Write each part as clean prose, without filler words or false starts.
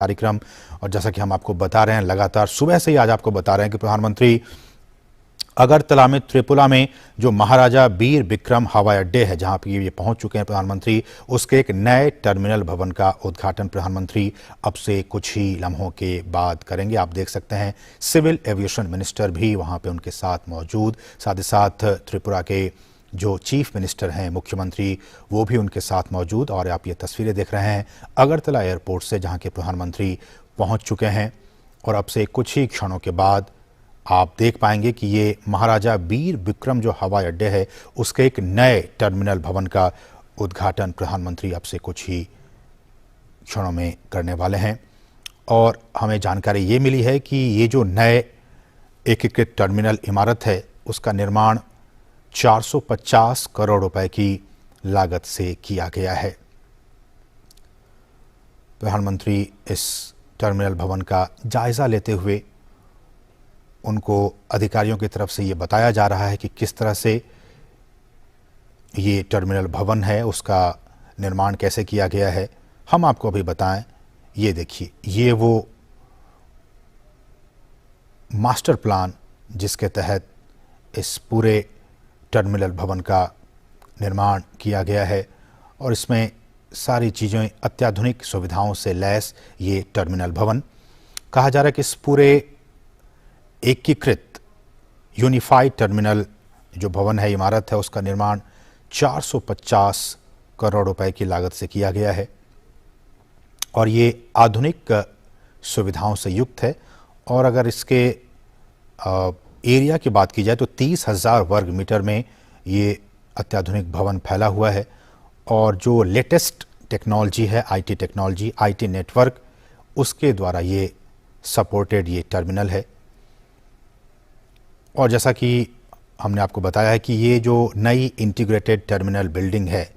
कार्यक्रम। और जैसा कि हम आपको बता रहे हैं, लगातार सुबह से ही आज आपको बता रहे हैं कि प्रधानमंत्री अगरतला में त्रिपुरा में जो महाराजा वीर विक्रम हवाई अड्डे है, जहां पर ये पहुंच चुके हैं प्रधानमंत्री, उसके एक नए टर्मिनल भवन का उद्घाटन प्रधानमंत्री अब से कुछ ही लम्हों के बाद करेंगे। आप देख सकते हैं सिविल एविएशन मिनिस्टर भी वहां पे उनके साथ मौजूद, साथ ही साथ त्रिपुरा के जो चीफ मिनिस्टर हैं, मुख्यमंत्री, वो भी उनके साथ मौजूद। और आप ये तस्वीरें देख रहे हैं अगरतला एयरपोर्ट से, जहां के प्रधानमंत्री पहुंच चुके हैं। और अब से कुछ ही क्षणों के बाद आप देख पाएंगे कि ये महाराजा वीर विक्रम जो हवाई अड्डे है, उसके एक नए टर्मिनल भवन का उद्घाटन प्रधानमंत्री अब से कुछ ही क्षणों में करने वाले हैं। और हमें जानकारी ये मिली है कि ये जो नए एकीकृत टर्मिनल इमारत है, उसका निर्माण 450 करोड़ रुपए की लागत से किया गया है। प्रधानमंत्री इस टर्मिनल भवन का जायजा लेते हुए उनको अधिकारियों की तरफ से ये बताया जा रहा है कि किस तरह से ये टर्मिनल भवन है, उसका निर्माण कैसे किया गया है। हम आपको अभी बताएं, ये देखिए, ये वो मास्टर प्लान जिसके तहत इस पूरे टर्मिनल भवन का निर्माण किया गया है। और इसमें सारी चीज़ें अत्याधुनिक सुविधाओं से लैस ये टर्मिनल भवन, कहा जा रहा है कि इस पूरे एकीकृत यूनिफाइड टर्मिनल जो भवन है, इमारत है, उसका निर्माण 450 करोड़ रुपए की लागत से किया गया है। और ये आधुनिक सुविधाओं से युक्त है। और अगर इसके एरिया की बात की जाए तो 30,000 वर्ग मीटर में ये अत्याधुनिक भवन फैला हुआ है। और जो लेटेस्ट टेक्नोलॉजी है, आईटी टेक्नोलॉजी, आईटी नेटवर्क, उसके द्वारा ये सपोर्टेड ये टर्मिनल है। और जैसा कि हमने आपको बताया है कि ये जो नई इंटीग्रेटेड टर्मिनल बिल्डिंग है,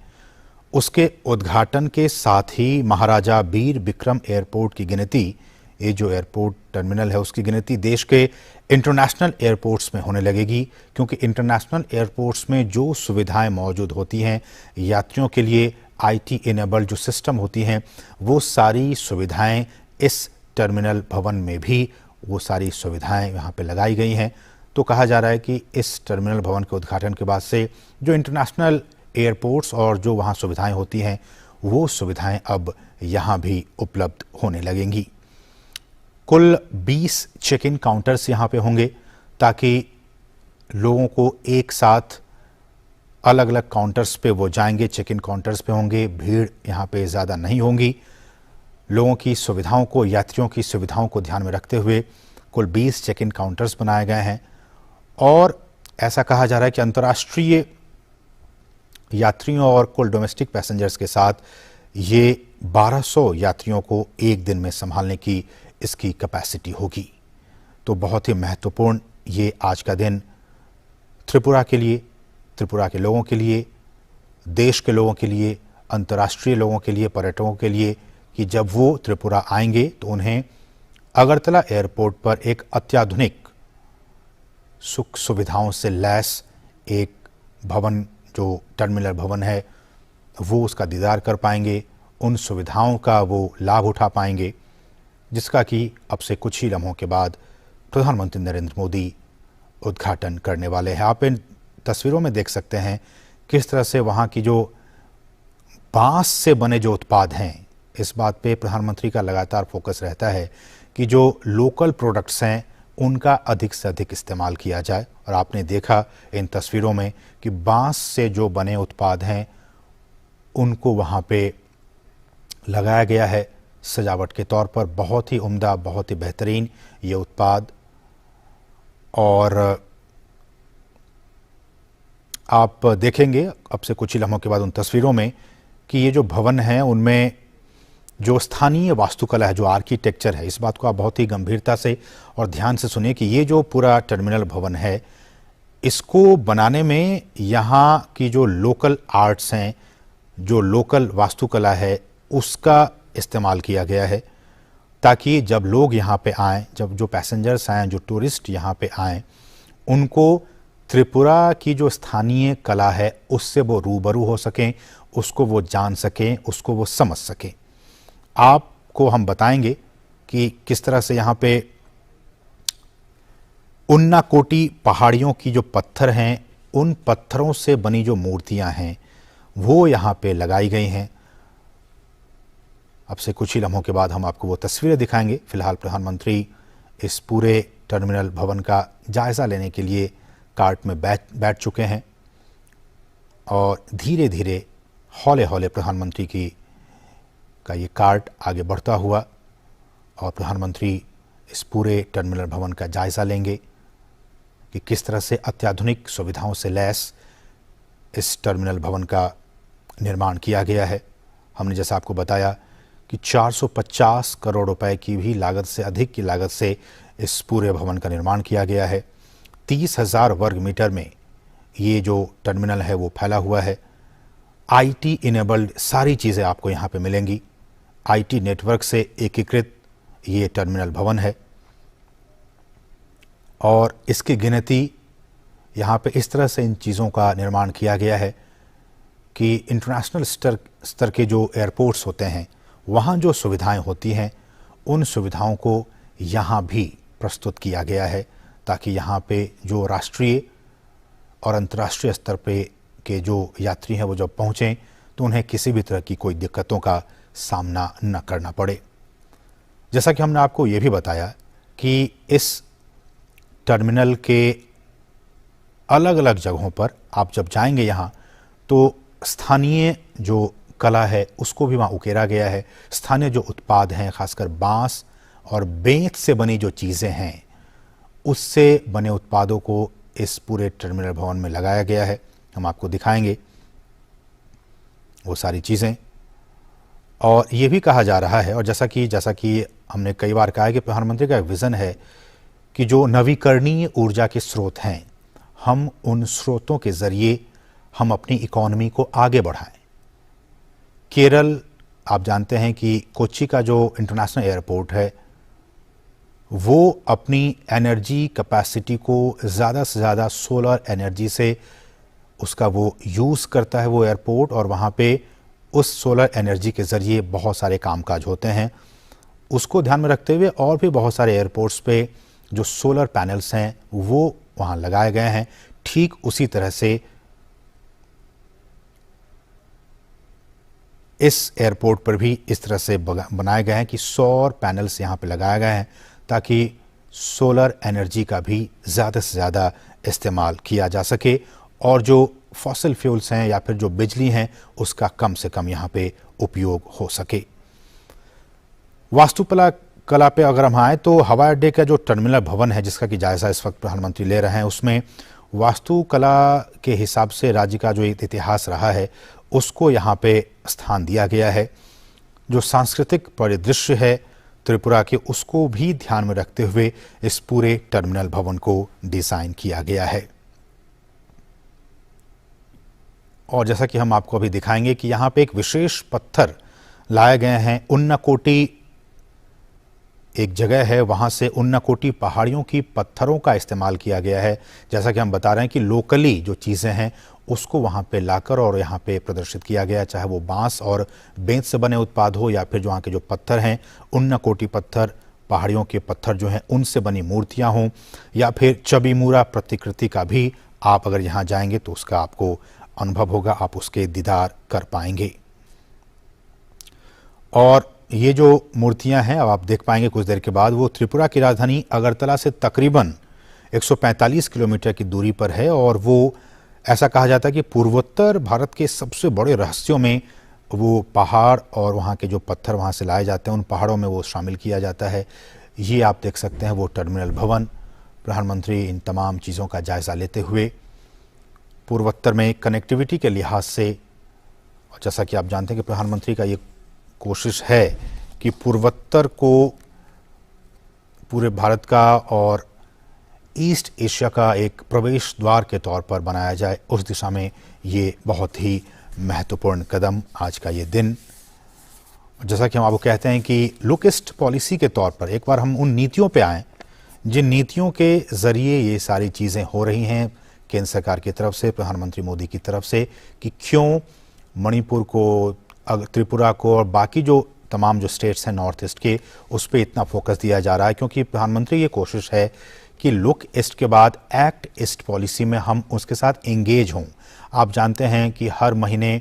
उसके उद्घाटन के साथ ही महाराजा वीर विक्रम एयरपोर्ट की गिनती, ये जो एयरपोर्ट टर्मिनल है, उसकी गिनती देश के इंटरनेशनल एयरपोर्ट्स में होने लगेगी। क्योंकि इंटरनेशनल एयरपोर्ट्स में जो सुविधाएं मौजूद होती हैं यात्रियों के लिए, आईटी इनेबल्ड जो सिस्टम होती हैं, वो सारी सुविधाएं इस टर्मिनल भवन में भी वो सारी सुविधाएं यहाँ पे लगाई गई हैं। तो कहा जा रहा है कि इस टर्मिनल भवन के उद्घाटन के बाद से जो इंटरनेशनल एयरपोर्ट्स और जो वहाँ सुविधाएं होती हैं, वो सुविधाएं अब यहाँ भी उपलब्ध होने लगेंगी। कुल 20 चेक इन काउंटर्स यहाँ पे होंगे, ताकि लोगों को एक साथ अलग अलग काउंटर्स पे वो जाएंगे, चेक इन काउंटर्स पे होंगे, भीड़ यहाँ पे ज़्यादा नहीं होंगी। लोगों की सुविधाओं को, यात्रियों की सुविधाओं को ध्यान में रखते हुए कुल 20 चेक इन काउंटर्स बनाए गए हैं। और ऐसा कहा जा रहा है कि अंतर्राष्ट्रीय यात्रियों और कुल डोमेस्टिक पैसेंजर्स के साथ ये 1200 यात्रियों को एक दिन में संभालने की इसकी कैपेसिटी होगी। तो बहुत ही महत्वपूर्ण ये आज का दिन त्रिपुरा के लिए, त्रिपुरा के लोगों के लिए, देश के लोगों के लिए, अंतर्राष्ट्रीय लोगों के लिए, पर्यटकों के लिए, कि जब वो त्रिपुरा आएंगे तो उन्हें अगरतला एयरपोर्ट पर एक अत्याधुनिक सुख सुविधाओं से लैस एक भवन, जो टर्मिनल भवन है, वो उसका दीदार कर पाएंगे, उन सुविधाओं का वो लाभ उठा पाएंगे, जिसका कि अब से कुछ ही लम्हों के बाद प्रधानमंत्री नरेंद्र मोदी उद्घाटन करने वाले हैं। आप इन तस्वीरों में देख सकते हैं किस तरह से वहाँ की जो बांस से बने जो उत्पाद हैं, इस बात पे प्रधानमंत्री का लगातार फोकस रहता है कि जो लोकल प्रोडक्ट्स हैं उनका अधिक से अधिक इस्तेमाल किया जाए। और आपने देखा इन तस्वीरों में कि बांस से जो बने उत्पाद हैं उनको वहाँ पे लगाया गया है सजावट के तौर पर। बहुत ही उम्दा, बहुत ही बेहतरीन ये उत्पाद। और आप देखेंगे अब से कुछ ही लम्हों के बाद उन तस्वीरों में कि ये जो भवन है, उनमें जो स्थानीय वास्तुकला है, जो आर्किटेक्चर है, इस बात को आप बहुत ही गंभीरता से और ध्यान से सुनिए कि ये जो पूरा टर्मिनल भवन है, इसको बनाने में यहाँ की जो लोकल आर्ट्स हैं, जो लोकल वास्तुकला है, उसका इस्तेमाल किया गया है, ताकि जब लोग यहाँ पे आएँ, जब जो पैसेंजर्स आएँ, जो टूरिस्ट यहाँ पे आएँ, उनको त्रिपुरा की जो स्थानीय कला है उससे वो रूबरू हो सकें, उसको वो जान सकें, उसको वो समझ सकें। आपको हम बताएंगे कि किस तरह से यहाँ पे उन्नाकोटी पहाड़ियों की जो पत्थर हैं, उन पत्थरों से बनी जो मूर्तियां हैं वो यहाँ पे लगाई गई हैं। अब से कुछ ही लम्हों के बाद हम आपको वो तस्वीरें दिखाएंगे। फिलहाल प्रधानमंत्री इस पूरे टर्मिनल भवन का जायज़ा लेने के लिए कार्ट में बैठ चुके हैं और धीरे धीरे हौले हौले प्रधानमंत्री का ये कार्ट आगे बढ़ता हुआ और प्रधानमंत्री इस पूरे टर्मिनल भवन का जायज़ा लेंगे कि किस तरह से अत्याधुनिक सुविधाओं से लैस इस टर्मिनल भवन का निर्माण किया गया है। हमने जैसा आपको बताया कि 450 करोड़ रुपए की भी लागत से अधिक की लागत से इस पूरे भवन का निर्माण किया गया है। 30,000 वर्ग मीटर में ये जो टर्मिनल है वो फैला हुआ है। आईटी इनेबल्ड सारी चीज़ें आपको यहाँ पे मिलेंगी। आईटी नेटवर्क से एकीकृत ये टर्मिनल भवन है और इसकी गिनती यहाँ पे इस तरह से इन चीज़ों का निर्माण किया गया है कि इंटरनेशनल स्तर के जो एयरपोर्ट्स होते हैं वहाँ जो सुविधाएं होती हैं उन सुविधाओं को यहाँ भी प्रस्तुत किया गया है ताकि यहाँ पे जो राष्ट्रीय और अंतर्राष्ट्रीय स्तर पे के जो यात्री हैं वो जब पहुँचें तो उन्हें किसी भी तरह की कोई दिक्कतों का सामना न करना पड़े। जैसा कि हमने आपको ये भी बताया कि इस टर्मिनल के अलग अलग जगहों पर आप जब जाएंगे यहाँ तो स्थानीय जो कला है उसको भी वहाँ उकेरा गया है। स्थानीय जो उत्पाद हैं, खासकर बांस और बेंत से बनी जो चीज़ें हैं उससे बने उत्पादों को इस पूरे टर्मिनल भवन में लगाया गया है। हम आपको दिखाएंगे वो सारी चीज़ें। और ये भी कहा जा रहा है और जैसा कि हमने कई बार कहा है कि प्रधानमंत्री का एक विज़न है कि जो नवीकरणीय ऊर्जा के स्रोत हैं हम उन स्रोतों के ज़रिए हम अपनी इकोनॉमी को आगे बढ़ाएं। केरल, आप जानते हैं कि कोच्चि का जो इंटरनेशनल एयरपोर्ट है वो अपनी एनर्जी कैपेसिटी को ज़्यादा से ज़्यादा सोलर एनर्जी से उसका वो यूज़ करता है वो एयरपोर्ट, और वहाँ पे उस सोलर एनर्जी के ज़रिए बहुत सारे कामकाज होते हैं। उसको ध्यान में रखते हुए और भी बहुत सारे एयरपोर्ट्स पे जो सोलर पैनल्स हैं वो वहाँ लगाए गए हैं। ठीक उसी तरह से इस एयरपोर्ट पर भी इस तरह से बनाए गए हैं कि सौर पैनल्स यहाँ पे लगाए गए हैं ताकि सोलर एनर्जी का भी ज़्यादा से ज़्यादा इस्तेमाल किया जा सके और जो फॉसिल फ्यूल्स हैं या फिर जो बिजली हैं उसका कम से कम यहाँ पे उपयोग हो सके। वास्तुकला पे अगर हम आए तो हवाई अड्डे का जो टर्मिनल भवन है जिसका कि जायज़ा इस वक्त प्रधानमंत्री ले रहे हैं उसमें वास्तुकला के हिसाब से राज्य का जो इतिहास रहा है उसको यहाँ पे स्थान दिया गया है। जो सांस्कृतिक परिदृश्य है त्रिपुरा के उसको भी ध्यान में रखते हुए इस पूरे टर्मिनल भवन को डिज़ाइन किया गया है। और जैसा कि हम आपको अभी दिखाएंगे कि यहाँ पे एक विशेष पत्थर लाए गए हैं। उन्नाकोटी एक जगह है, वहाँ से उन्नाकोटी पहाड़ियों की पत्थरों का इस्तेमाल किया गया है। जैसा कि हम बता रहे हैं कि लोकली जो चीज़ें हैं उसको वहाँ पे लाकर और यहाँ पे प्रदर्शित किया गया, चाहे वो बांस और बेंत से बने उत्पाद हो या फिर जो वहाँ के जो पत्थर हैं उन्नाकोटी पत्थर, पहाड़ियों के पत्थर जो हैं उनसे बनी मूर्तियाँ हों या फिर चबीमुरा प्रतिकृति का भी आप अगर यहाँ जाएंगे तो उसका आपको अनुभव होगा, आप उसके दीदार कर पाएंगे। और ये जो मूर्तियां हैं अब आप देख पाएंगे कुछ देर के बाद, वो त्रिपुरा की राजधानी अगरतला से तकरीबन 145 किलोमीटर की दूरी पर है और वो ऐसा कहा जाता है कि पूर्वोत्तर भारत के सबसे बड़े रहस्यों में वो पहाड़ और वहाँ के जो पत्थर वहाँ से लाए जाते हैं उन पहाड़ों में वो शामिल किया जाता है। ये आप देख सकते हैं वो टर्मिनल भवन। प्रधानमंत्री इन तमाम चीज़ों का जायज़ा लेते हुए पूर्वोत्तर में कनेक्टिविटी के लिहाज से, और जैसा कि आप जानते हैं कि प्रधानमंत्री का ये कोशिश है कि पूर्वोत्तर को पूरे भारत का और ईस्ट एशिया का एक प्रवेश द्वार के तौर पर बनाया जाए, उस दिशा में ये बहुत ही महत्वपूर्ण कदम आज का ये दिन। जैसा कि हम आपको कहते हैं कि लुक ईस्ट पॉलिसी के तौर पर एक बार हम उन नीतियों पे आएँ जिन नीतियों के ज़रिए ये सारी चीज़ें हो रही हैं केंद्र सरकार की तरफ से, प्रधानमंत्री मोदी की तरफ से, कि क्यों मणिपुर को, त्रिपुरा को और बाकी जो तमाम जो स्टेट्स हैं नॉर्थ ईस्ट के, उस पर इतना फोकस दिया जा रहा है क्योंकि प्रधानमंत्री ये कोशिश है कि लुक ईस्ट के बाद एक्ट ईस्ट पॉलिसी में हम उसके साथ एंगेज हों। आप जानते हैं कि हर महीने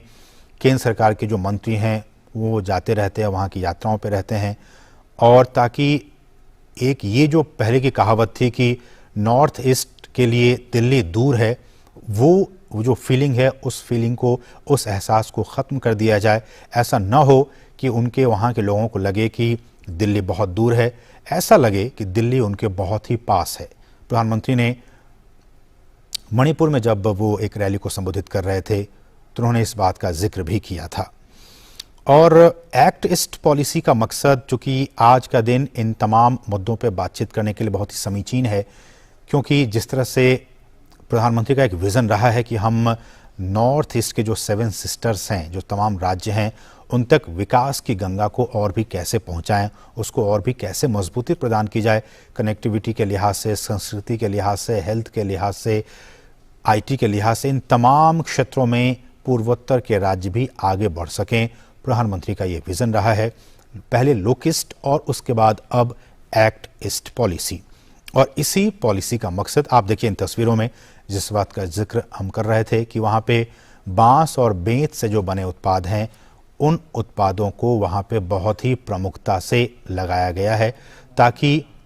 केंद्र सरकार के जो मंत्री हैं वो जाते रहते हैं, वहाँ की यात्राओं पे रहते हैं, और ताकि एक ये जो पहले की कहावत थी कि नॉर्थ ईस्ट के लिए दिल्ली दूर है, वो जो फीलिंग है उस फीलिंग को, उस एहसास को ख़त्म कर दिया जाए। ऐसा ना हो कि उनके वहाँ के लोगों को लगे कि दिल्ली बहुत दूर है, ऐसा लगे कि दिल्ली उनके बहुत ही पास है। प्रधानमंत्री ने मणिपुर में जब वो एक रैली को संबोधित कर रहे थे तो उन्होंने इस बात का जिक्र भी किया था। और एक्ट ईस्ट पॉलिसी का मकसद, चूँकि आज का दिन इन तमाम मुद्दों पर बातचीत करने के लिए बहुत ही समीचीन है, क्योंकि जिस तरह से प्रधानमंत्री का एक विज़न रहा है कि हम नॉर्थ ईस्ट के जो 7 सिस्टर्स हैं, जो तमाम राज्य हैं, उन तक विकास की गंगा को और भी कैसे पहुंचाएं, उसको और भी कैसे मजबूती प्रदान की जाए, कनेक्टिविटी के लिहाज से, संस्कृति के लिहाज से, हेल्थ के लिहाज से, आईटी के लिहाज से, इन तमाम क्षेत्रों में पूर्वोत्तर के राज्य भी आगे बढ़ सकें। प्रधानमंत्री का ये विज़न रहा है, पहले लुक ईस्ट और उसके बाद अब एक्ट ईस्ट पॉलिसी। और इसी पॉलिसी का मकसद आप देखिए इन तस्वीरों में, जिस बात का जिक्र हम कर रहे थे कि वहाँ पे बांस और बेंत से जो बने उत्पाद हैं, उन उत्पादों को वहाँ पे बहुत ही प्रमुखता से लगाया गया है ताकि